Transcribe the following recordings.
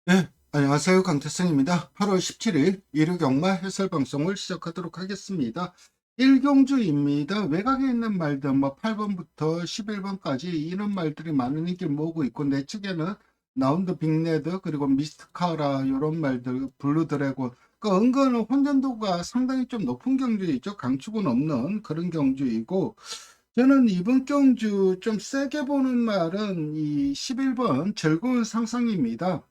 네, 안녕하세요. 강태성입니다. 8월 17일 일요경마 해설 방송을 시작하도록 하겠습니다. 일경주입니다. 외곽에 있는 말들, 8번부터 11번까지 이런 말들이 많은 인기를 모으고 있고, 내 측에는 라운드 빅레드, 그리고 미스트카라, 이런 말들, 블루드래곤, 은근 혼전도가 상당히 좀 높은 경주이죠. 강축은 없는 그런 경주이고, 저는 이번 경주 좀 세게 보는 말은 이 11번 즐거운 상상입니다.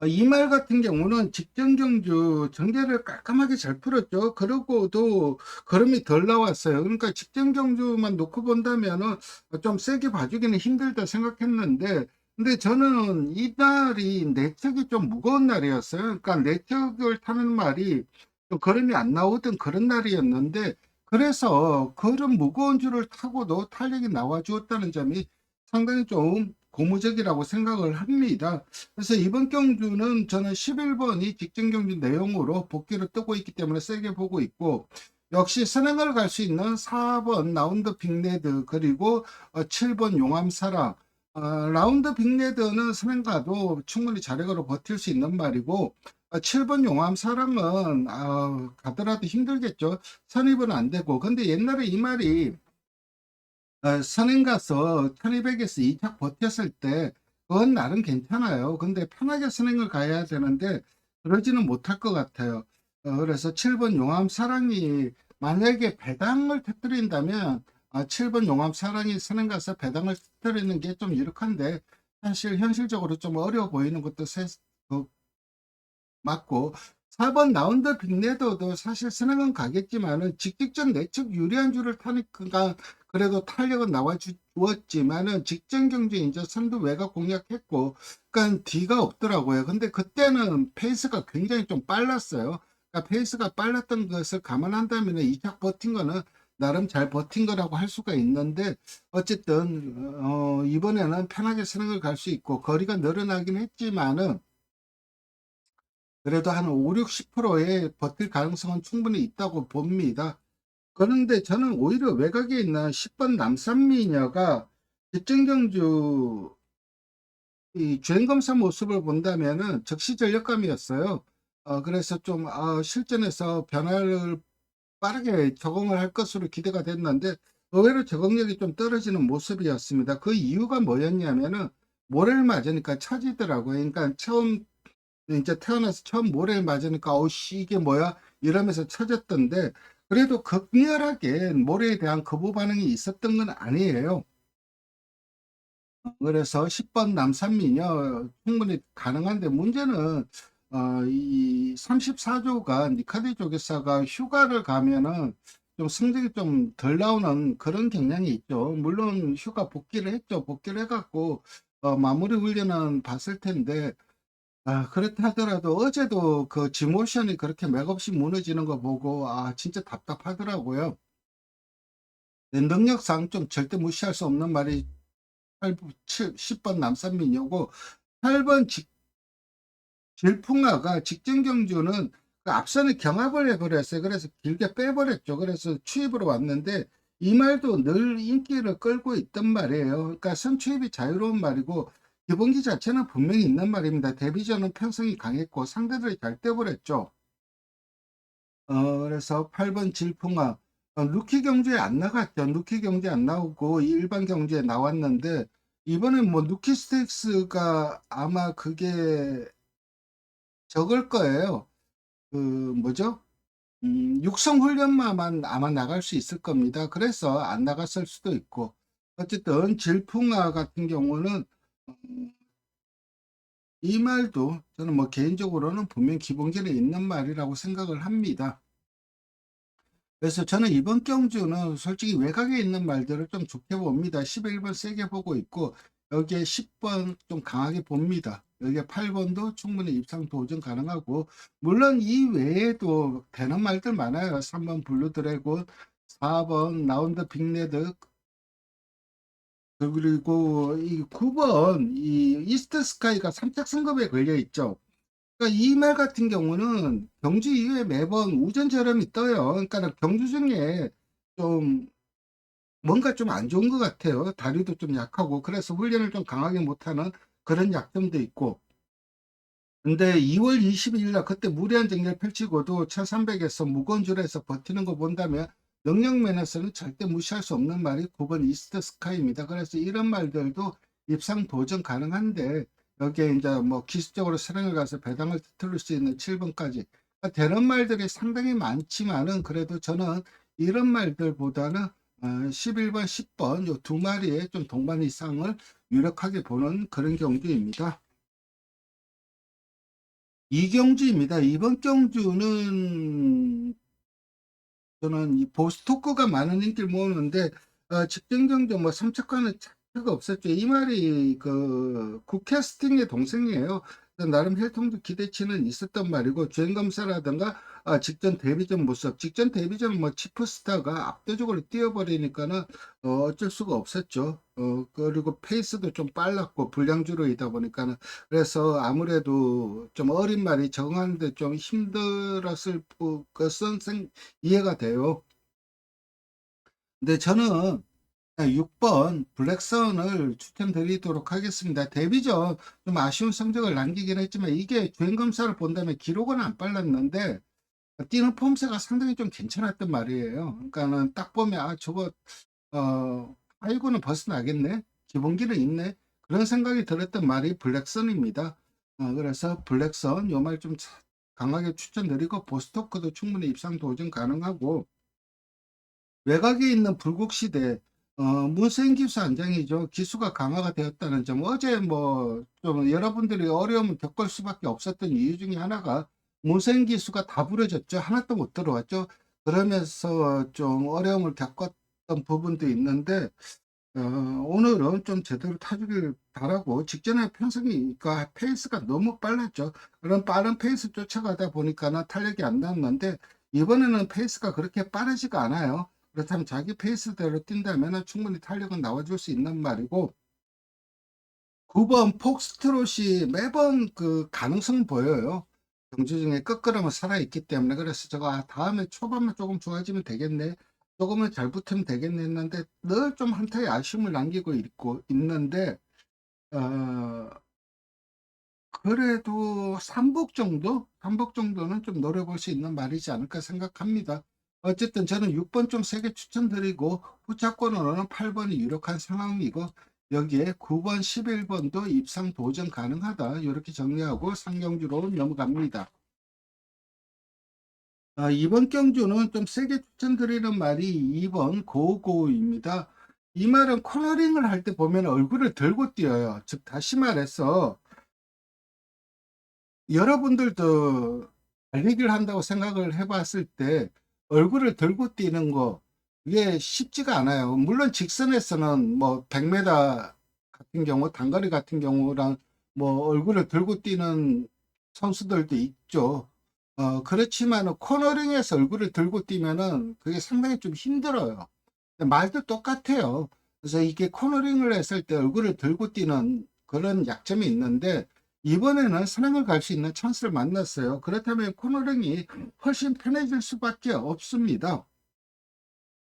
이 말 같은 경우는 직전 경주 전개를 깔끔하게 잘 풀었죠. 그러고도 걸음이 덜 나왔어요. 그러니까 직전 경주만 놓고 본다면은 좀 세게 봐주기는 힘들다 생각했는데, 근데 저는 이날이 내척이 좀 무거운 날이었어요. 그러니까 내척을 타는 말이 좀 걸음이 안 나오던 그런 날이었는데, 그래서 걸음 무거운 줄을 타고도 탄력이 나와 주었다는 점이 상당히 좀 고무적이라고 생각을 합니다. 그래서 이번 경주는 저는 11번이 직전 경주 내용으로 복귀를 뜨고 있기 때문에 세게 보고 있고, 역시 선행을 갈 수 있는 4번 라운드 빅레드, 그리고 7번 용암사랑, 라운드 빅레드는 선행 가도 충분히 자력으로 버틸 수 있는 말이고, 7번 용암사랑은 가더라도 힘들겠죠. 선입은 안 되고. 근데 옛날에 이 말이 선행 가서 1200에서 2착 버텼을 때 그건 나름 괜찮아요. 근데 편하게 선행을 가야 되는데 그러지는 못할 것 같아요. 그래서 7번 용암 사랑이 만약에 배당을 터뜨린다면 7번 용암 사랑이 선행 가서 배당을 터뜨리는 게 좀 유력한데, 사실 현실적으로 좀 어려워 보이는 것도 맞고, 4번 라운드 빅레더도 사실 선행은 가겠지만은 직직전 내측 유리한 줄을 타니까 그래도 탄력은 나와 주었지만은 직전 경주에 이제 선두 외곽 공략했고, 그러니까 뒤가 없더라고요. 근데 그때는 페이스가 굉장히 좀 빨랐어요. 그러니까 페이스가 빨랐던 것을 감안한다면 2착 버틴 거는 나름 잘 버틴 거라고 할 수가 있는데, 어쨌든 이번에는 편하게 선행을 갈 수 있고 거리가 늘어나긴 했지만은 그래도 한 5, 60%의 버틸 가능성은 충분히 있다고 봅니다. 그런데 저는 오히려 외곽에 있는 10번 남산미녀가 직전경주 이 주행검사 모습을 본다면은 적시전력감이었어요. 그래서 좀 실전에서 변화를 빠르게 적응을 할 것으로 기대가 됐는데 의외로 적응력이 좀 떨어지는 모습이었습니다. 그 이유가 뭐였냐면은 모래를 맞으니까 처지더라고요. 그러니까 처음 이제 태어나서 처음 모래를 맞으니까 어우씨 이게 뭐야 이러면서 쳐졌던데, 그래도 극렬하게 모래에 대한 거부 반응이 있었던 건 아니에요. 그래서 10번 남산미녀 충분히 가능한데, 문제는 이 34조가 니카디 조교사가 휴가를 가면은 좀 성적이 좀 덜 나오는 그런 경향이 있죠. 물론 휴가 복귀를 했죠. 복귀를 해갖고 마무리 훈련은 봤을 텐데, 그렇다 하더라도 어제도 그 지모션이 그렇게 맥없이 무너지는 거 보고 진짜 답답하더라고요. 내 능력상 좀 절대 무시할 수 없는 말이 10번 남산민이고, 8번 질풍아가 직전 경주는 그 앞선을 경합을 해버렸어요. 그래서 길게 빼버렸죠. 그래서 추입으로 왔는데 이 말도 늘 인기를 끌고 있단 말이에요. 그러니까 선추입이 자유로운 말이고 기본기 자체는 분명히 있는 말입니다. 데뷔전은 편성이 강했고 상대들이 잘 떼버렸죠. 그래서 8번 질풍아, 루키 경주에 안 나갔죠. 루키 경주에 안 나오고 일반 경주에 나왔는데, 이번엔 뭐 루키 스테이크스가 아마 그게 적을 거예요. 그 뭐죠? 육성 훈련만 아마 나갈 수 있을 겁니다. 그래서 안 나갔을 수도 있고, 어쨌든 질풍아 같은 경우는 이 말도 저는 뭐 개인적으로는 분명 기본기에 있는 말이라고 생각을 합니다. 그래서 저는 이번 경주는 솔직히 외곽에 있는 말들을 좀 좋게 봅니다. 11번 세게 보고 있고, 여기에 10번 좀 강하게 봅니다. 여기에 8번도 충분히 입상 도전 가능하고, 물론 이 외에도 되는 말들 많아요. 3번 블루 드래곤, 4번 라운드 빅레드, 그리고 이 9번 이 이스트 스카이가 3착 승급에 걸려 있죠. 그러니까 이 말 같은 경우는 경주 이후에 매번 우전 저렴이 떠요. 그러니까 경주 중에 좀 뭔가 좀 안 좋은 것 같아요. 다리도 좀 약하고 그래서 훈련을 좀 강하게 못하는 그런 약점도 있고, 근데 2월 22일 날 그때 무리한 정리를 펼치고도 1300에서 무거운 줄에서 버티는 거 본다면 능력 면에서는 절대 무시할 수 없는 말이 9번 이스트 스카이입니다. 그래서 이런 말들도 입상 도전 가능한데 여기에 이제 뭐 기술적으로 선행을 가서 배당을 터뜨릴 수 있는 7번까지 되는 말들이 상당히 많지만은 그래도 저는 이런 말들보다는 11번, 10번 요 두 마리의 좀 동반 이상을 유력하게 보는 그런 경주입니다. 이경주입니다. 이번 경주는 저는 이 보스토크가 많은 인기를 모으는데 직전 경주 뭐 3척과는 차이가 없었죠. 이 말이 그 굿캐스팅의 동생이에요. 나름 혈통도 기대치는 있었단 말이고 주행검사라든가 직전 데뷔전 모습, 직전 데뷔전 뭐 치프스타가 압도적으로 뛰어버리니까는 어쩔 수가 없었죠. 그리고 페이스도 좀 빨랐고 불량주로이다 보니까는 그래서 아무래도 좀 어린 말이 적응하는데 좀 힘들었을 것은 이해가 돼요. 근데 저는 6번 블랙선을 추천드리도록 하겠습니다. 데뷔전 좀 아쉬운 성적을 남기긴 했지만 이게 주행 검사를 본다면 기록은 안 빨랐는데 뛰는 폼새가 상당히 좀 괜찮았단 말이에요. 그러니까는 딱 보면 저거 하이고는 벗어나겠네. 기본기는 있네. 그런 생각이 들었던 말이 블랙선입니다. 그래서 블랙선 요 말 좀 강하게 추천드리고 보스토크도 충분히 입상 도전 가능하고 외곽에 있는 불국시대 문세인 기수 안장이죠. 기수가 강화가 되었다는 점. 어제 뭐 좀 여러분들이 어려움을 겪을 수밖에 없었던 이유 중에 하나가 문세인 기수가 다 부러졌죠. 하나도 못 들어왔죠. 그러면서 좀 어려움을 겪었던 부분도 있는데 오늘은 좀 제대로 타주길 바라고 직전에 편성이니까 페이스가 너무 빨랐죠. 그런 빠른 페이스 쫓아가다 보니까는 탄력이 안 났는데 이번에는 페이스가 그렇게 빠르지가 않아요. 그렇다면 자기 페이스대로 뛴다면 충분히 탄력은 나와줄 수 있는 말이고 9번 폭스트롯이 매번 그 가능성 보여요. 경주 중에 끝걸음은 살아있기 때문에 그래서 제가 다음에 초반만 조금 좋아지면 되겠네. 조금은 잘 붙으면 되겠네 했는데 늘 좀 한타의 아쉬움을 남기고 있는데 어, 그래도 삼복 정도는 좀 노려볼 수 있는 말이지 않을까 생각합니다. 어쨌든 저는 6번 좀 세게 추천드리고 후차권으로는 8번이 유력한 상황이고 여기에 9번, 11번도 입상 도전 가능하다. 이렇게 정리하고 상경주로 넘어갑니다. 이번 경주는 좀 세게 추천드리는 말이 2번 고고입니다. 이 말은 코너링을 할 때 보면 얼굴을 들고 뛰어요. 즉 다시 말해서 여러분들도 달리기를 한다고 생각을 해봤을 때 얼굴을 들고 뛰는 거 이게 쉽지가 않아요. 물론 직선에서는 뭐 100m 같은 경우 단거리 같은 경우랑 뭐 얼굴을 들고 뛰는 선수들도 있죠. 그렇지만 코너링에서 얼굴을 들고 뛰면은 그게 상당히 좀 힘들어요. 말도 똑같아요. 그래서 이게 코너링을 했을 때 얼굴을 들고 뛰는 그런 약점이 있는데 이번에는 선행을 갈 수 있는 찬스를 만났어요. 그렇다면 코너링이 훨씬 편해질 수밖에 없습니다.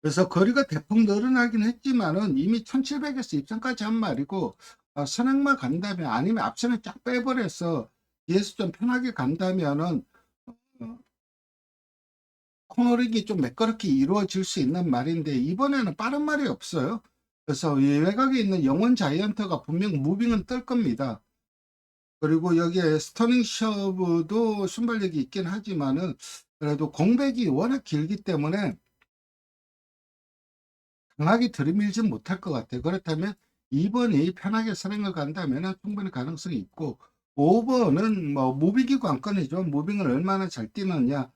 그래서 거리가 대폭 늘어나긴 했지만은 이미 1700에서 입장까지 한 말이고 선행만 간다면 아니면 앞선을 쫙 빼버려서 뒤에서 좀 편하게 간다면은 어, 코너링이 좀 매끄럽게 이루어질 수 있는 말인데 이번에는 빠른 말이 없어요. 그래서 이 외곽에 있는 영원 자이언트가 분명 무빙은 뜰 겁니다. 그리고 여기에 스터닝 셔브도 순발력이 있긴 하지만은 그래도 공백이 워낙 길기 때문에 강하게 들이밀진 못할 것 같아요. 그렇다면 2번이 편하게 선행을 간다면 충분히 가능성이 있고 5번은 뭐 무빙이 관건이죠. 무빙을 얼마나 잘 뛰느냐.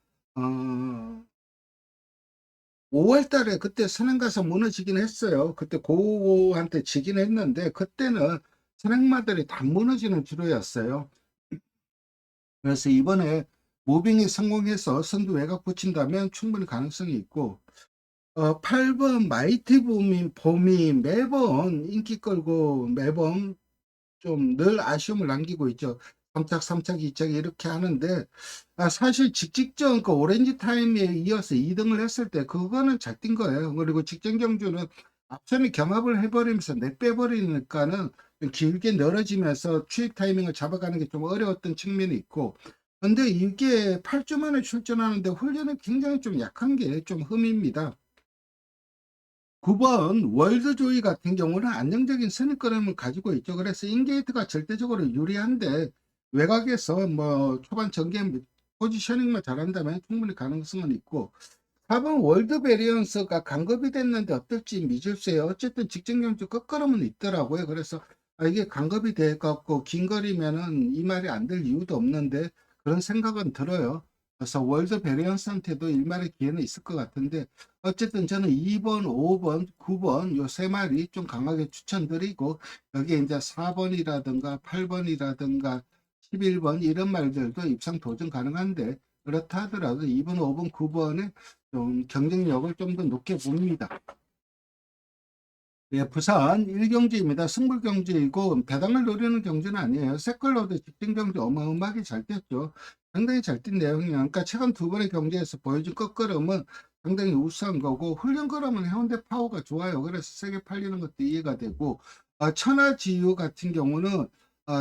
5월 달에 그때 선행 가서 무너지긴 했어요. 그때 고한테 지긴 했는데 그때는 선행마들이 다 무너지는 주로였어요. 그래서 이번에 무빙이 성공해서 선두 외곽 붙인다면 충분히 가능성이 있고 8번 마이티 봄이 매번 인기 끌고 매번 좀 늘 아쉬움을 남기고 있죠. 3착, 3착, 2착 이렇게 하는데 사실 직직전 그 오렌지 타임에 이어서 2등을 했을 때 그거는 잘 뛴 거예요. 그리고 직전 경주는 앞선이 경합을 해버리면서 내빼버리니까는 좀 길게 늘어지면서 추입 타이밍을 잡아가는 게 좀 어려웠던 측면이 있고, 근데 이게 8주 만에 출전하는데 훈련이 굉장히 좀 약한 게 좀 흠입니다. 9번 월드조이 같은 경우는 안정적인 선입견을 가지고 있죠. 그래서 인게이트가 절대적으로 유리한데 외곽에서 뭐 초반 전개 포지셔닝만 잘한다면 충분히 가능성은 있고, 4번 월드 베리언스가 강급이 됐는데 어떨지 미줄세요. 어쨌든 직전 경주 끝걸음은 있더라고요. 그래서 이게 강급이 돼 갖고 긴 거리면은 이 말이 안 될 이유도 없는데 그런 생각은 들어요. 그래서 월드 베리언스한테도 일말의 기회는 있을 것 같은데, 어쨌든 저는 2번, 5번, 9번 요 세 마리 좀 강하게 추천드리고, 여기에 이제 4번이라든가 8번이라든가 11번 이런 말들도 입상 도전 가능한데, 그렇다 하더라도 2번, 5번, 9번에 좀 경쟁력을 좀 더 높게 봅니다. 예, 부산 1경주입니다. 승부 경주이고 배당을 노리는 경주는 아니에요. 세컬로도 직전 경주 어마어마하게 잘 뛰었죠. 상당히 잘 뛴 내용이에요. 그러니까 최근 두 번의 경주에서 보여준 끝걸음은 상당히 우수한 거고, 훈련 걸음은 해운대 파워가 좋아요. 그래서 세게 팔리는 것도 이해가 되고, 천하지유 같은 경우는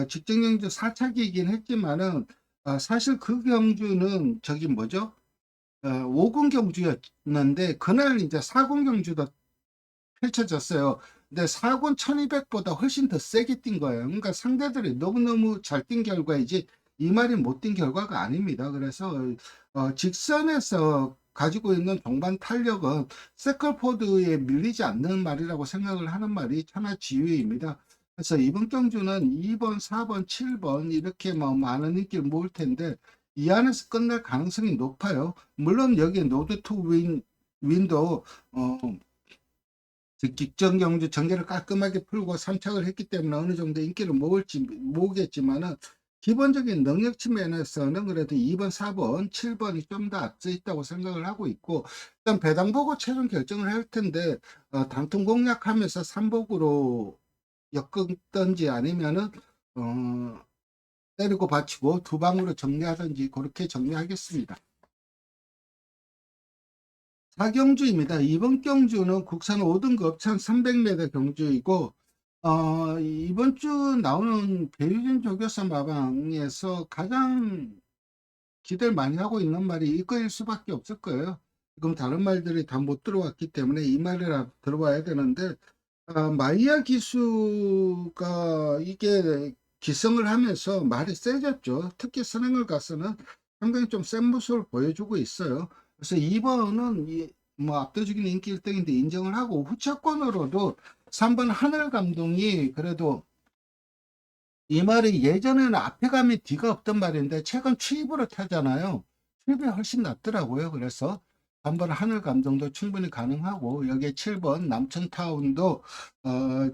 직전 경주 4차기이긴 했지만은 사실 그 경주는 저기 뭐죠? 5군 경주였는데 그날 이제 4군 경주도 펼쳐졌어요. 근데 4군 1200보다 훨씬 더 세게 뛴 거예요. 그러니까 상대들이 너무너무 잘 뛴 결과이지 이 말이 못 뛴 결과가 아닙니다. 그래서 직선에서 가지고 있는 동반 탄력은 세컬포드에 밀리지 않는 말이라고 생각을 하는 말이 천하지휘입니다. 그래서 이번 경주는 2번, 4번, 7번 이렇게 뭐 많은 인기를 모을 텐데 이 안에서 끝날 가능성이 높아요. 물론 여기에 노드 투 윈도 즉 직전 경주 전개를 깔끔하게 풀고 3착을 했기 때문에 어느 정도 인기를 모으겠지만은 기본적인 능력치 면에서는 그래도 2번, 4번, 7번이 좀 더 앞서 있다고 생각을 하고 있고, 일단 배당 보고 최종 결정을 할 텐데 단통 공략하면서 3복으로 엮든지 아니면은 어, 때리고 받치고 두 방으로 정리하든지 그렇게 정리하겠습니다. 4경주입니다. 이번 경주는 국산 5등급 1300m 경주이고, 이번 주 나오는 배유진 조교사 마방에서 가장 기대를 많이 하고 있는 말이 이거일 수밖에 없을 거예요. 지금 다른 말들이 다 못 들어왔기 때문에 이 말이라 들어와야 되는데, 마이야 기수가 이게 기성을 하면서 말이 세졌죠. 특히 선행을 가서는 상당히 좀 센 모습을 보여주고 있어요. 그래서 2번은 뭐 압도적인 인기 1등인데 인정을 하고, 후차권으로도 3번 하늘 감독이 그래도 이 말이 예전에는 앞에 가면 뒤가 없던 말인데 최근 추입으로 타잖아요. 추입이 훨씬 낫더라고요. 그래서 한번 하늘 감정도 충분히 가능하고, 여기에 7번 남천타운도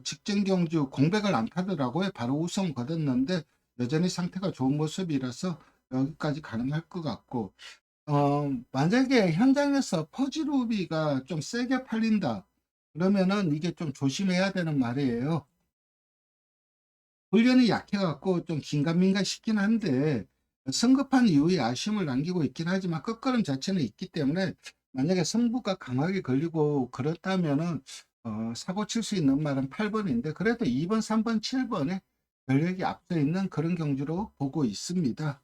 직전 경주 공백을 안 타더라고요. 바로 우승 거뒀는데 여전히 상태가 좋은 모습이라서 여기까지 가능할 것 같고, 만약에 현장에서 퍼지루비가 좀 세게 팔린다 그러면은 이게 좀 조심해야 되는 말이에요. 훈련이 약해갖고 좀 긴가민가 싶긴 한데 성급한 이후에 아쉬움을 남기고 있긴 하지만 끝걸음 자체는 있기 때문에 만약에 승부가 강하게 걸리고 그렇다면은 사고 칠 수 있는 말은 8번인데 그래도 2번, 3번, 7번에 전력이 앞서 있는 그런 경주로 보고 있습니다.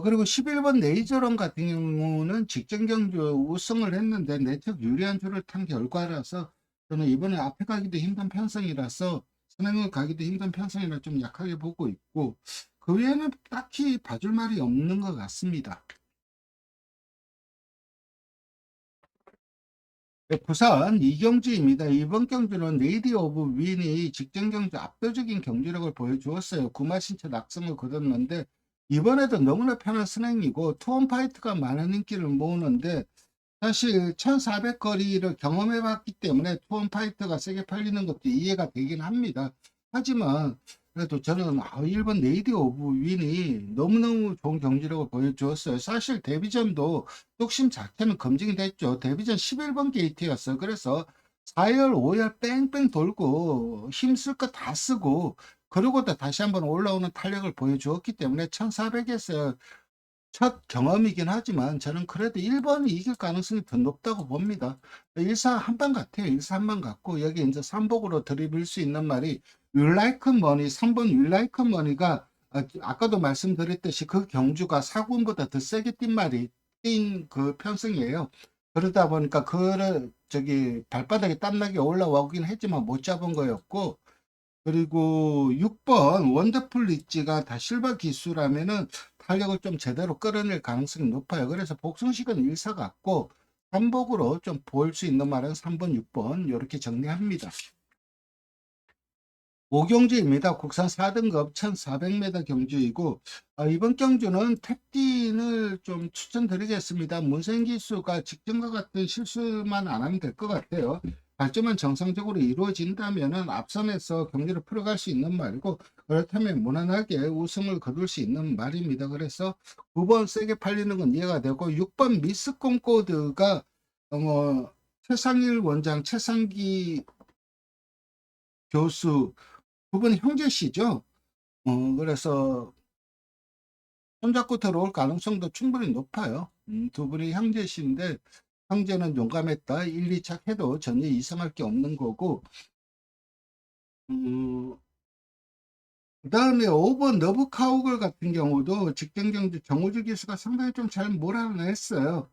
그리고 11번 네이저런 같은 경우는 직전 경주 우승을 했는데 내적 유리한 줄을 탄 결과라서 저는 이번에 앞에 가기도 힘든 편성이라서 선행을 가기도 힘든 편성이라 좀 약하게 보고 있고, 그 외에는 딱히 봐줄 말이 없는 것 같습니다. 네, 부산 이경주입니다. 이번 경주는 레이디 오브 윈이 직전 경주 압도적인 경주력을 보여주었어요. 구마신차 낙승을 거뒀는데 이번에도 너무나 편한 선행이고 투혼 파이트가 많은 인기를 모으는데, 사실 1400거리를 경험해 봤기 때문에 투혼 파이터가 세게 팔리는 것도 이해가 되긴 합니다. 하지만 그래도 저는 1번 네이디 오브 윈이 너무너무 좋은 경기력을 보여주었어요. 사실 데뷔전도 뚝심 자체는 검증이 됐죠. 데뷔전 11번 게이트였어요. 그래서 4열, 5열 뺑뺑 돌고 힘쓸 거 다 쓰고 그러고 다시 한번 올라오는 탄력을 보여주었기 때문에 1400에서 첫 경험이긴 하지만 저는 그래도 1번이 이길 가능성이 더 높다고 봅니다. 일사 한방 같아요. 일사 한방 같고 여기 이제 삼복으로 들이밀 수 있는 말이 You like money, 3번 You like money가 아까도 말씀드렸듯이 그 경주가 사군보다 더 세게 뛴 말이 뛴 그 편승이에요. 그러다 보니까 그 저기 발바닥에 땀나게 올라오긴 했지만 못 잡은 거였고, 그리고 6번 원더풀 리치가 다 실버 기수라면은 탄력을 좀 제대로 끌어낼 가능성이 높아요. 그래서 복승식은 일사 같고 반복으로 좀 볼 수 있는 말은 3번, 6번 이렇게 정리합니다. 오경주입니다. 국산 4등급 1400m 경주이고 이번 경주는 택딘을 좀 추천드리겠습니다. 문생기수가 직전과 같은 실수만 안 하면 될 것 같아요. 발전만 정상적으로 이루어진다면 앞선에서 경기를 풀어갈 수 있는 말이고, 그렇다면 무난하게 우승을 거둘 수 있는 말입니다. 그래서 9번 세게 팔리는 건 이해가 되고, 6번 미스 콩코드가 최상일 원장, 최상기 교수 두 분이 형제시죠. 그래서 손잡고 들어올 가능성도 충분히 높아요. 두 분이 형제신데 형제는 용감했다. 1, 2착 해도 전혀 이상할 게 없는 거고, 그 다음에 5번 너브카우글 같은 경우도 직전 경주 정우주 기수가 상당히 좀 잘 몰아냈어요.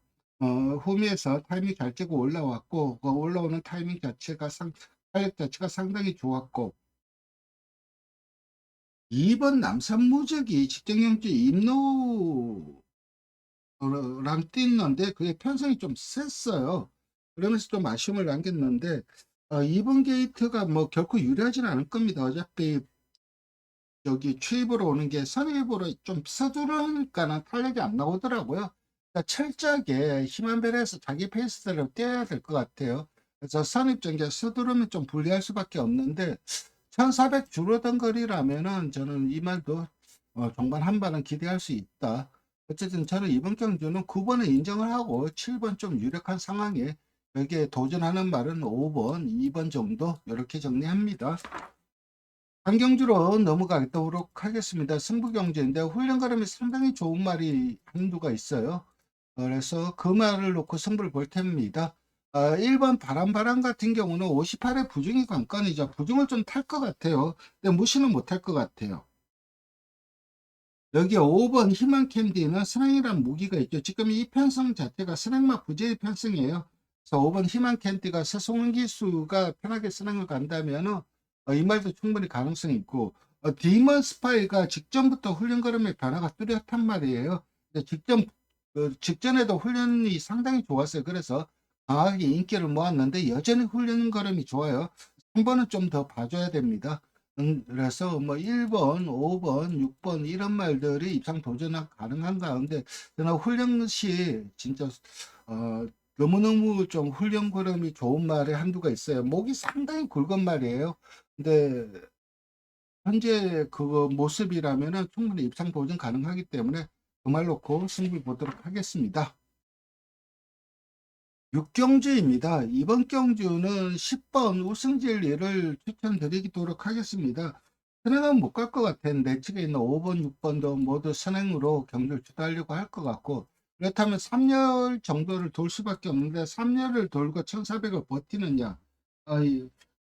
후미에서 타이밍 잘 찍고 올라왔고, 그 올라오는 타이밍 자체가 탄력 자체가 상당히 좋았고, 2번 남산무적이 직전 경주 임노 랑 뛰는데 그게 편성이 좀 셌어요. 그러면서 좀 아쉬움을 남겼는데 이번 게이트가 뭐 결코 유리하지는 않을 겁니다. 어차피 여기 추입으로 오는 게 선입으로 좀 서두르니까는 탄력이 안 나오더라고요. 그러니까 철저하게 힘한 배에서 자기 페이스대로 뛰어야 될 것 같아요. 그래서 선입 전개 서두르면 좀 불리할 수밖에 없는데 1400 줄어든 거리라면은 저는 이 말도 종반 한 발은 기대할 수 있다. 어쨌든 저는 이번 경주는 9번에 인정을 하고 7번 좀 유력한 상황에 여기에 도전하는 말은 5번, 2번 정도 이렇게 정리합니다. 한 경주로 넘어가도록 하겠습니다. 승부경주인데 훈련 걸음이 상당히 좋은 말이 한두가 있어요. 그래서 그 말을 놓고 승부를 볼 텐입니다. 1번 바람바람 같은 경우는 58의 부중이 관건이죠. 부중을 좀 탈 것 같아요. 근데 무시는 못할 것 같아요. 여기 5번 희망 캔디는 스낵이란 무기가 있죠. 지금 이 편성 자체가 스낵맛 부재의 편성이에요. 그래서 5번 희망 캔디가 서송은 기수가 편하게 스낵을 간다면 이 말도 충분히 가능성이 있고, 디먼 스파이가 직전부터 훈련 걸음의 변화가 뚜렷한 말이에요. 근데 직전에도 훈련이 상당히 좋았어요. 그래서 강하게 인기를 모았는데 여전히 훈련 걸음이 좋아요. 3번은 좀 더 봐줘야 됩니다. 그래서 뭐 1번, 5번, 6번 이런 말들이 입상 도전 가능한 가운데 저는 훈련 시 진짜 너무너무 좀 훈련 걸음이 좋은 말이 한두가 있어요. 목이 상당히 굵은 말이에요. 근데 현재 그 모습이라면은 충분히 입상 도전 가능하기 때문에 그 말 놓고 승부 보도록 하겠습니다. 6경주입니다. 이번 경주는 10번 우승진리를 추천드리도록 하겠습니다. 선행은 못 갈 것 같은 내측에 있는 5번, 6번도 모두 선행으로 경주를 주도하려고 할 것 같고, 그렇다면 3열 정도를 돌 수밖에 없는데 3열을 돌고 1400을 버티느냐,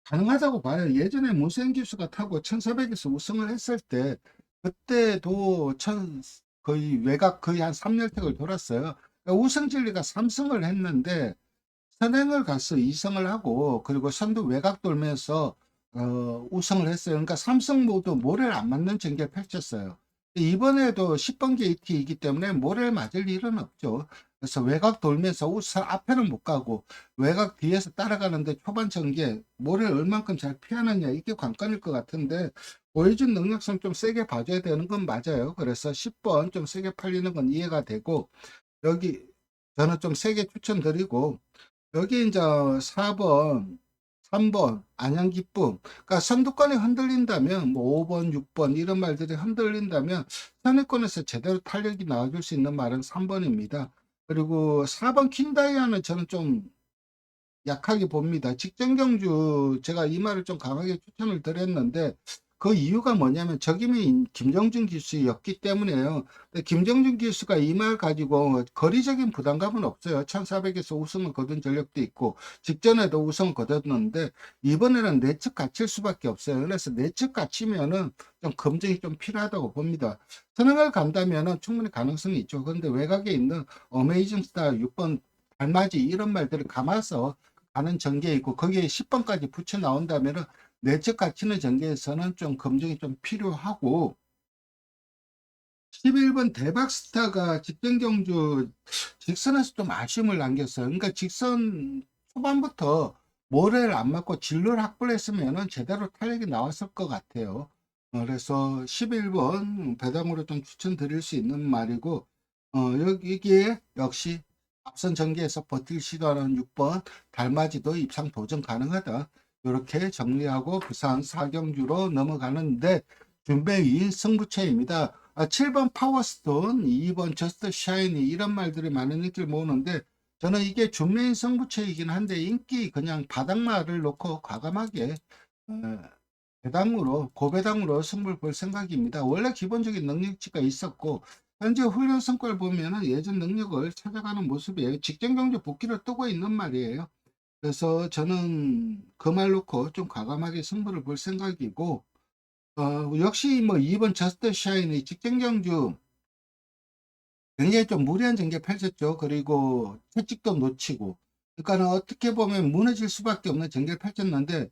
가능하다고 봐요. 예전에 문세인 기수가 타고 1400에서 우승을 했을 때 그때도 거의 외곽 거의 한 3열택을 돌았어요. 우승진리가 3승을 했는데 선행을 가서 2승을 하고 그리고 선두 외곽 돌면서 우승을 했어요. 그러니까 3승 모두 모래를 안 맞는 전개를 펼쳤어요. 이번에도 10번 게이트이기 때문에 모래를 맞을 일은 없죠. 그래서 외곽 돌면서 우선 앞에는 못 가고 외곽 뒤에서 따라가는데 초반 전개 모래를 얼만큼 잘 피하느냐 이게 관건일 것 같은데 보여준 능력성 좀 세게 봐줘야 되는 건 맞아요. 그래서 10번 좀 세게 팔리는 건 이해가 되고, 여기 저는 좀 세게 추천드리고, 여기 이제 4번, 3번 안양기쁨, 그러니까 선두권이 흔들린다면 뭐 5번, 6번 이런 말들이 흔들린다면 선두권에서 제대로 탄력이 나와줄 수 있는 말은 3번입니다. 그리고 4번 킨다이아는 저는 좀 약하게 봅니다. 직전 경주 제가 이 말을 좀 강하게 추천을 드렸는데 그 이유가 뭐냐면 적임이 김정준 기수였기 때문에요. 근데 김정준 기수가 이 말 가지고 거리적인 부담감은 없어요. 1400에서 우승을 거둔 전력도 있고 직전에도 우승을 거뒀는데 이번에는 내측 갇힐 수밖에 없어요. 그래서 내측 갇히면은 좀 검증이 좀 필요하다고 봅니다. 선행을 간다면은 충분히 가능성이 있죠. 그런데 외곽에 있는 어메이징 스타 6번 달맞이 이런 말들을 감아서 가는 전개에 있고 거기에 10번까지 붙여 나온다면은 내적 가치는 전개에서는 좀 검증이 좀 필요하고 11번 대박스타가 직전 경주 직선에서 좀 아쉬움을 남겼어요. 그러니까 직선 초반부터 모래를 안 맞고 진로를 확보를 했으면은 제대로 탄력이 나왔을 것 같아요. 그래서 11번 배당으로 좀 추천드릴 수 있는 말이고 여기에 역시 앞선 전개에서 버틸 시도하는 6번 달맞이도 입상 도전 가능하다. 이렇게 정리하고 부산 4경주로 넘어가는데 준비위 승부처입니다. 7번 파워스톤, 2번 저스트 샤이니 이런 말들이 많은 인기를 모으는데 저는 이게 준메인 승부처이긴 한데 인기 그냥 바닥말을 놓고 과감하게 어, 배당으로 고배당으로 승부를 볼 생각입니다. 원래 기본적인 능력치가 있었고 현재 훈련 성과를 보면 예전 능력을 찾아가는 모습이에요. 직전 경주 복귀를 뜨고 있는 말이에요. 그래서 저는 그 말 놓고 좀 과감하게 승부를 볼 생각이고 역시 뭐 2번 저스트 샤인의 직전 경주 굉장히 좀 무리한 전개 펼쳤죠. 그리고 채찍도 놓치고. 그러니까 어떻게 보면 무너질 수밖에 없는 전개를 펼쳤는데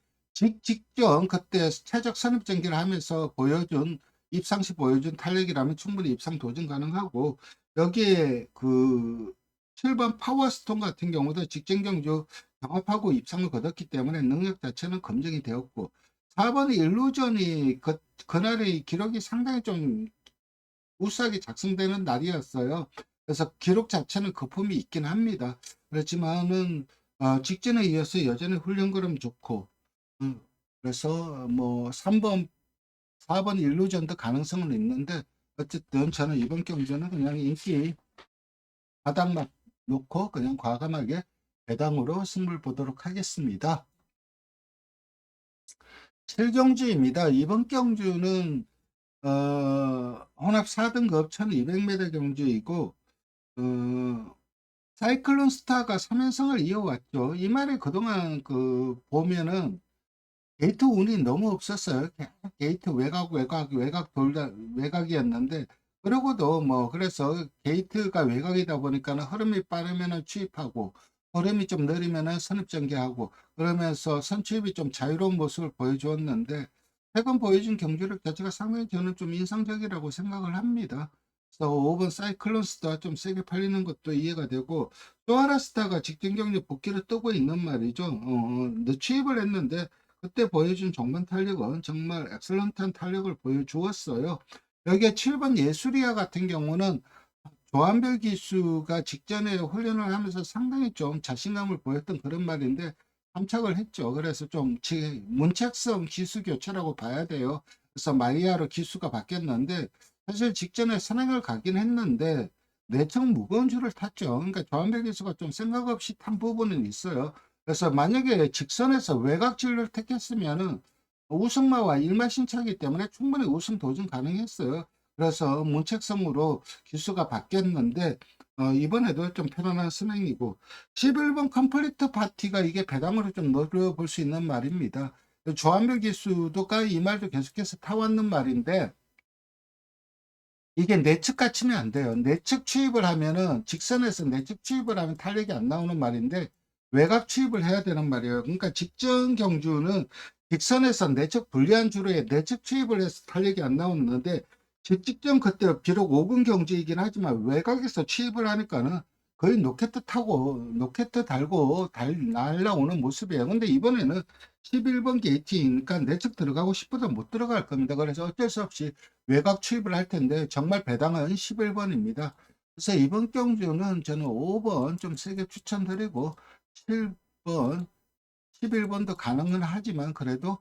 직전 그때 최적 선입 전개를 하면서 보여준 입상시 보여준 탄력이라면 충분히 입상 도전 가능하고 여기에 그 7번 파워스톤 같은 경우도 직전 경주 경합하고 입상을 거뒀기 때문에 능력 자체는 검증이 되었고 4번의 일루전이 그날의 기록이 상당히 좀 우수하게 작성되는 날이었어요. 그래서 기록 자체는 거품이 있긴 합니다. 그렇지만은 직전에 이어서 여전히 훈련 걸음 좋고 그래서 뭐 3번 4번 일루전도 가능성은 있는데 어쨌든 저는 이번 경주는 그냥 인기 바닥만 놓고 그냥 과감하게 배당으로 승부를 보도록 하겠습니다. 7경주입니다. 이번 경주는 혼합 4등급 1200m 경주이고 사이클론 스타가 3연승을 이어왔죠. 이 말에 그동안 보면은 게이트 운이 너무 없었어요. 게이트 외곽 외곽이었는데 그러고도 뭐 그래서 게이트가 외곽이다 보니까는 흐름이 빠르면은 추입하고 흐름이 좀 느리면은 선입전개하고 그러면서 선취입이 좀 자유로운 모습을 보여주었는데 최근 보여준 경주력 자체가 상당히 저는 좀 인상적이라고 생각을 합니다. 그래서 5번 사이클론 스타 좀 세게 팔리는 것도 이해가 되고 또하나 스타가 직전 경주 복귀를 뜨고 있는 말이죠. 늦취입을 했는데 그때 보여준 정면 탄력은 정말 엑셀런트한 탄력을 보여주었어요. 여기에 7번 예술이야 같은 경우는 조한별 기수가 직전에 훈련을 하면서 상당히 좀 자신감을 보였던 그런 말인데 함착을 했죠. 그래서 좀 문책성 기수 교체라고 봐야 돼요. 그래서 마리아로 기수가 바뀌었는데 사실 직전에 선행을 가긴 했는데 내청 무거운 줄을 탔죠. 그러니까 조한별 기수가 좀 생각 없이 탄 부분은 있어요. 그래서 만약에 직선에서 외곽 진로를 택했으면은 우승마와 일마신차이기 때문에 충분히 우승 도전 가능했어요. 그래서 문책성으로 기수가 바뀌었는데 이번에도 좀 편안한 선행이고 11번 컴플리트 파티가 이게 배당으로 좀 노려볼 수 있는 말입니다. 조한별 기수도가 이 말도 계속해서 타왔는 말인데 이게 내측 갇히면 안 돼요. 내측 추입을 하면은 직선에서 내측 추입을 하면 탄력이 안 나오는 말인데 외곽 추입을 해야 되는 말이에요. 그러니까 직전 경주는 직선에서 내측 불리한 주로에 내측 추입을 해서 탄력이 안 나오는데 직전 그때 비록 5분 경주이긴 하지만 외곽에서 추입을 하니까는 거의 로켓 타고 로켓 달고 날라오는 모습이에요. 근데 이번에는 11번 게이트니까 내측 들어가고 싶어도 못 들어갈 겁니다. 그래서 어쩔 수 없이 외곽 추입을 할 텐데 정말 배당은 11번입니다. 그래서 이번 경주는 저는 5번 좀 세게 추천드리고 7번, 11번도 가능은 하지만 그래도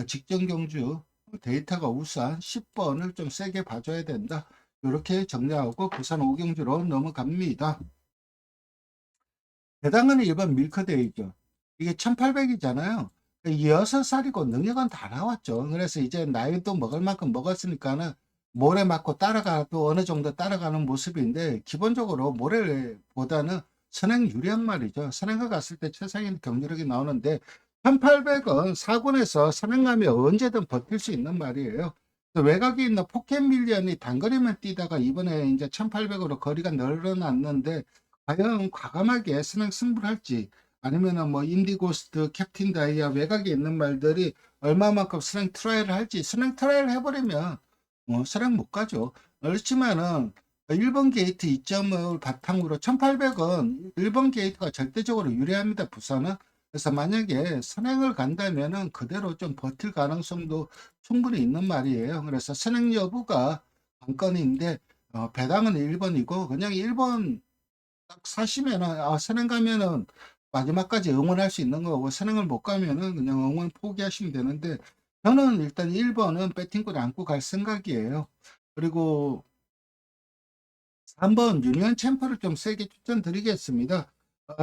직전 경주 데이터가 우수한 10번을 좀 세게 봐줘야 된다. 이렇게 정리하고 부산 5경주로 넘어갑니다. 배당은 1번 밀크데이죠. 이게 1800이잖아요. 여섯 살이고 능력은 다 나왔죠. 그래서 이제 나이도 먹을 만큼 먹었으니까는 모래 맞고 따라가도 어느 정도 따라가는 모습인데, 기본적으로 모래보다는 선행 유리한 말이죠. 선행을 갔을 때 최상의 경기력이 나오는데 1800은 사군에서 선행하면 언제든 버틸 수 있는 말이에요. 외곽에 있는 포켓 밀리언이 단거리만 뛰다가 이번에 이제 1800으로 거리가 늘어났는데, 과연 과감하게 선행 승부를 할지, 아니면은 뭐 인디고스트, 캡틴 다이아 외곽에 있는 말들이 얼마만큼 스랭 트라이를 할지. 스랭 트라이를 해버리면 스랭 못 가죠. 그렇지만은 1번 게이트 2점을 바탕으로 1800은 1번 게이트가 절대적으로 유리합니다, 부산은. 그래서 만약에 선행을 간다면은 그대로 좀 버틸 가능성도 충분히 있는 말이에요. 그래서 선행 여부가 관건인데, 배당은 1번이고 그냥 1번 딱 사시면은, 선행 가면은 마지막까지 응원할 수 있는 거고, 선행을 못 가면은 그냥 응원 포기하시면 되는데, 저는 일단 1번은 배팅권 안고 갈 생각이에요. 그리고 3번 유니언 챔퍼를 좀 세게 추천드리겠습니다.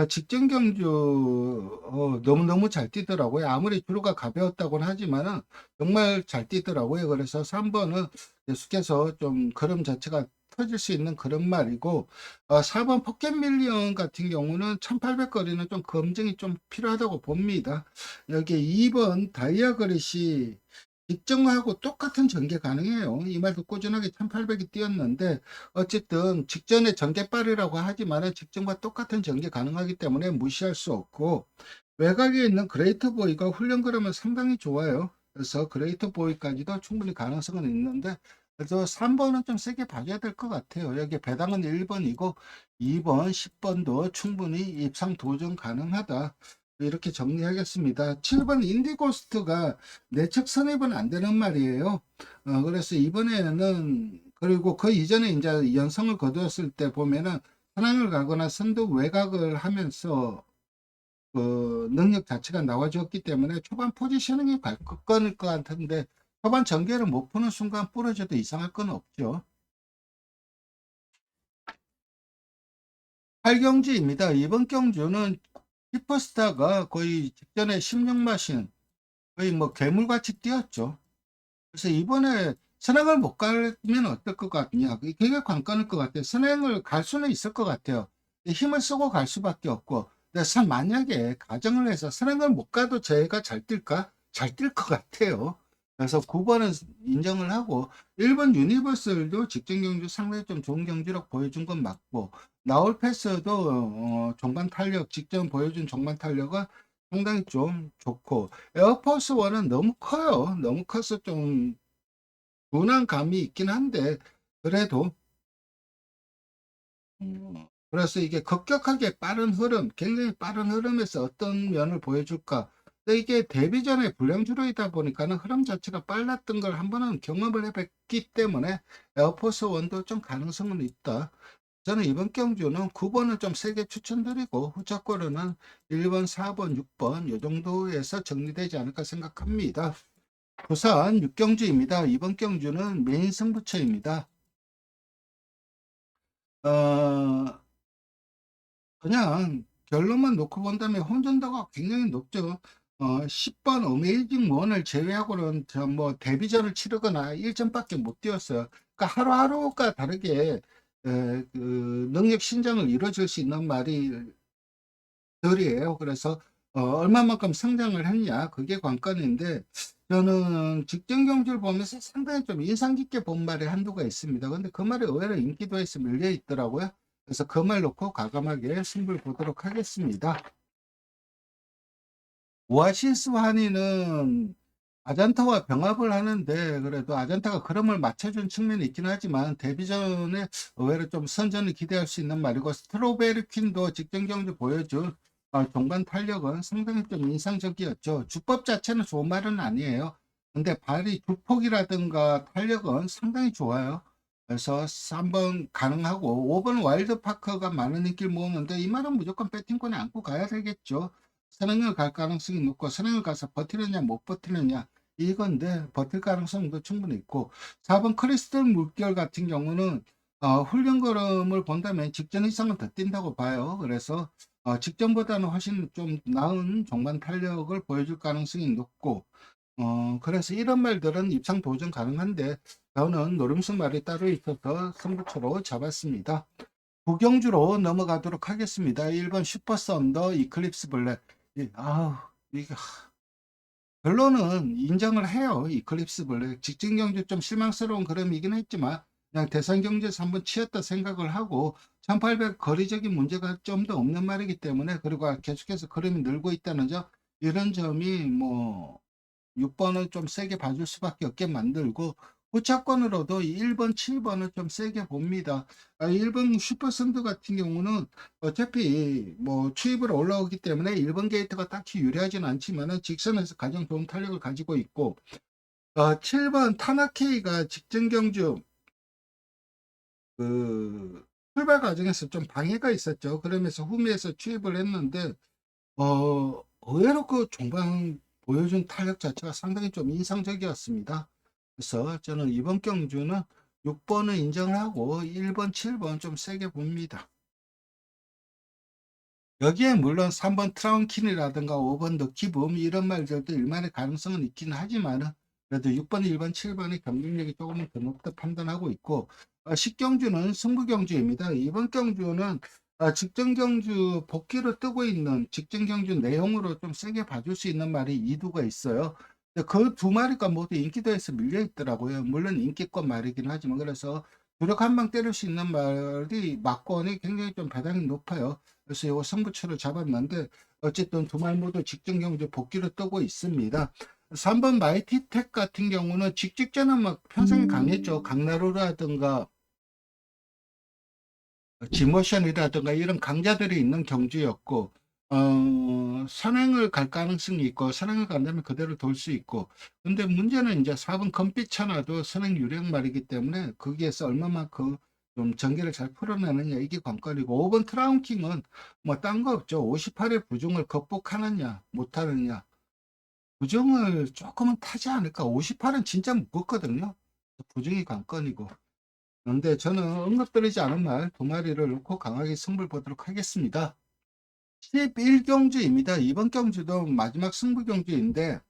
직전 경주 너무너무 잘 뛰더라고요. 아무리 주로가 가벼웠다고는 하지만은 정말 잘 뛰더라고요. 그래서 3번은 계속해서 좀 걸음 자체가 터질 수 있는 그런 말이고, 4번 포켓 밀리언 같은 경우는 1800 거리는 좀 검증이 좀 필요하다고 봅니다. 여기 2번 다이아 그릇이 직전하고 똑같은 전개 가능해요. 이 말도 꾸준하게 1800이 뛰었는데, 어쨌든 직전에 전개빨이라고 하지만 직전과 똑같은 전개 가능하기 때문에 무시할 수 없고, 외곽에 있는 그레이트 보이가 훈련 그러면 상당히 좋아요. 그래서 그레이트 보이까지도 충분히 가능성은 있는데, 그래서 3번은 좀 세게 봐줘야 될 것 같아요. 여기 배당은 1번이고 2번, 10번도 충분히 입상 도전 가능하다. 이렇게 정리하겠습니다. 7번 인디고스트가 내측 선입은 안 되는 말이에요. 그래서 이번에는, 그리고 그 이전에 이제 연성을 거두었을 때 보면은 선행을 가거나 선두 외곽을 하면서 능력 자체가 나와줬기 때문에 초반 포지셔닝이 관건일 것 같은데, 초반 전개를 못 푸는 순간 부러져도 이상할 건 없죠. 8경주입니다. 이번 경주는 슈퍼스타가 거의 직전에 16마신 거의 뭐 괴물같이 뛰었죠. 그래서 이번에 선행을 못 가면 어떨 것 같냐. 그게 관건일 것 같아요. 선행을 갈 수는 있을 것 같아요. 힘을 쓰고 갈 수밖에 없고. 근데 만약에 가정을 해서 선행을 못 가도 제가 잘 뛸까? 잘 뛸 것 같아요. 그래서 9번은 인정을 하고, 1번 유니버설도 직전 경주 상당히 좀 좋은 경주력 보여준 건 맞고, 나올 패스도 종반 탄력, 직전 보여준 종반 탄력은 상당히 좀 좋고, 에어포스 1은 너무 커요. 너무 커서 좀 둔한 감이 있긴 한데, 그래도 그래서 이게 급격하게 빠른 흐름, 굉장히 빠른 흐름에서 어떤 면을 보여줄까. 근데 이게 데뷔 전에 불량주로이다 보니까는 흐름 자체가 빨랐던 걸 한 번은 경험을 해봤기 때문에 에어포스 1도 좀 가능성은 있다. 저는 이번 경주는 9번을 좀 세게 추천드리고, 후차권은 1번, 4번, 6번 이 정도에서 정리되지 않을까 생각합니다. 부산 6경주입니다. 이번 경주는 메인 승부처입니다. 어, 그냥 결론만 놓고 본다면 혼전도가 굉장히 높죠. 10번 어메이징 원을 제외하고는 저 뭐 데뷔전을 치르거나 1점밖에 못 뛰었어요. 그러니까 하루하루가 다르게 그 능력 신장을 이루어질 수 있는 말이 덜이에요. 그래서 얼마만큼 성장을 했냐, 그게 관건인데, 저는 직전 경주를 보면서 상당히 좀 인상 깊게 본 말이 한두가 있습니다. 근데 그 말이 의외로 인기도에서 밀려 있더라고요. 그래서 그 말 놓고 과감하게 승부를 보도록 하겠습니다. 오아시스 환희는 아잔타와 병합을 하는데, 그래도 아잔타가 그럼을 맞춰준 측면이 있긴 하지만 데뷔전에 의외로 좀 선전을 기대할 수 있는 말이고, 스트로베리 퀸도 직전 경주 보여준 종반 탄력은 상당히 좀 인상적이었죠. 주법 자체는 좋은 말은 아니에요. 근데 발이 주폭이라든가 탄력은 상당히 좋아요. 그래서 3번 가능하고, 5번 와일드파커가 많은 인기를 모으는데 이 말은 무조건 배팅권에 안고 가야 되겠죠. 선행을 갈 가능성이 높고, 선행을 가서 버티느냐 못 버티느냐 이건데, 버틸 가능성도 충분히 있고, 4번 크리스털 물결 같은 경우는 훈련 걸음을 본다면 직전 이상은 더 뛴다고 봐요. 그래서 직전보다는 훨씬 좀 나은 종반 탄력을 보여줄 가능성이 높고, 그래서 이런 말들은 입상 도전 가능한데, 저는 노림수 말이 따로 있어서 승부처로 잡았습니다. 구경주로 넘어가도록 하겠습니다. 1번 슈퍼 썬더 이클립스 블랙. 이게 결론은 인정을 해요. 이클립스 블랙. 직진 경주 좀 실망스러운 그림이긴 했지만, 그냥 대선 경주에서 한번 치였다 생각을 하고, 1800 거리적인 문제가 좀 더 없는 말이기 때문에, 그리고 계속해서 그림이 늘고 있다는 점, 이런 점이 뭐, 6번을 좀 세게 봐줄 수밖에 없게 만들고, 후차권으로도 1번, 7번을 좀 세게 봅니다. 1번 슈퍼선두 같은 경우는 어차피 뭐 추입으로 올라오기 때문에 1번 게이트가 딱히 유리하진 않지만 직선에서 가장 좋은 탄력을 가지고 있고, 7번 타나케이가 직전 경주 그 출발 과정에서 좀 방해가 있었죠. 그러면서 후미에서 추입을 했는데, 의외로 그 종방 보여준 탄력 자체가 상당히 좀 인상적이었습니다. 그래서 저는 이번 경주는 6번을 인정을 하고 1번, 7번 좀 세게 봅니다. 여기에 물론 3번 트라운킨이라든가 5번 더 기붐 이런 말들도 일만의 가능성은 있기는 하지만, 그래도 6번, 1번, 7번의 경쟁력이 조금 더 높다 판단하고 있고, 10경주는 승부경주입니다. 이번 경주는 직전경주 복귀로 뜨고 있는 직전경주 내용으로 좀 세게 봐줄 수 있는 말이 2두가 있어요. 그 두 마리가 모두 인기도에서 밀려 있더라고요. 물론 인기권 말이긴 하지만, 그래서 주력 한 방 때릴 수 있는 말이 막권이 굉장히 좀 배당이 높아요. 그래서 이거 승부처를 잡았는데, 어쨌든 두 말 모두 직전 경주 복귀로 뜨고 있습니다. 3번 마이티텍 같은 경우는 직전은 막 편성이 강했죠. 강나루라든가 지모션이라든가 이런 강자들이 있는 경주였고, 선행을 갈 가능성이 있고, 선행을 간다면 그대로 돌 수 있고, 근데 문제는 이제 4번 컴피차나도 선행 유령 말이기 때문에 거기에서 얼마만큼 좀 전개를 잘 풀어내느냐 이게 관건이고, 5번 트라운킹은 뭐 딴 거 없죠. 58의 부중을 극복하느냐 못하느냐, 부중을 조금은 타지 않을까. 58은 진짜 무겁거든요. 부중이 관건이고. 그런데 저는 언급드리지 않은 말 두 마리를 놓고 강하게 승부를 보도록 하겠습니다. 11경주입니다. 이번 경주도 마지막 승부 경주인데,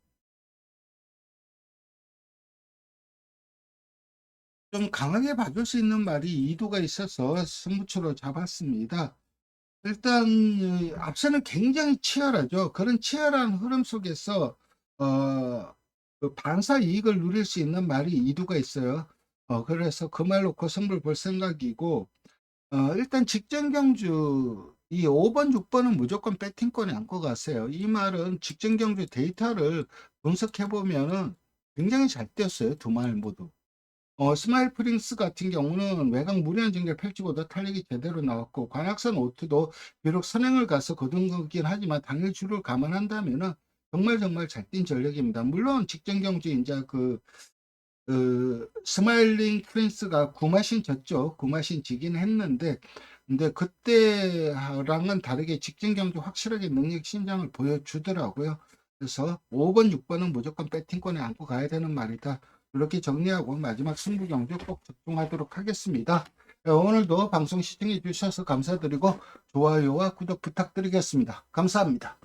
좀 강하게 봐줄 수 있는 말이 2두가 있어서 승부처로 잡았습니다. 일단 앞서는 굉장히 치열하죠. 그런 치열한 흐름 속에서 그 반사 이익을 누릴 수 있는 말이 2두가 있어요. 그래서 그 말 놓고 승부를 볼 생각이고, 일단 직전 경주 이 5번, 6번은 무조건 배팅권에 안고 가세요. 이 말은 직전 경주 데이터를 분석해 보면은 굉장히 잘 뛰었어요. 두 말 모두. 스마일 프린스 같은 경우는 외곽 무리한 전개를 펼치고도 탄력이 제대로 나왔고, 관악산 오트도 비록 선행을 가서 거둔 거긴 하지만 당일 줄을 감안한다면은 정말 잘 뛴 전력입니다. 물론 직전 경주 이제 스마일링 프린스가 구마신 졌죠. 구마신 지긴 했는데, 근데 그때랑은 다르게 직전 경주 확실하게 능력 신장을 보여주더라고요. 그래서 5번, 6번은 무조건 배팅권에 안고 가야 되는 말이다. 이렇게 정리하고 마지막 승부 경주 꼭 집중하도록 하겠습니다. 오늘도 방송 시청해 주셔서 감사드리고 좋아요와 구독 부탁드리겠습니다. 감사합니다.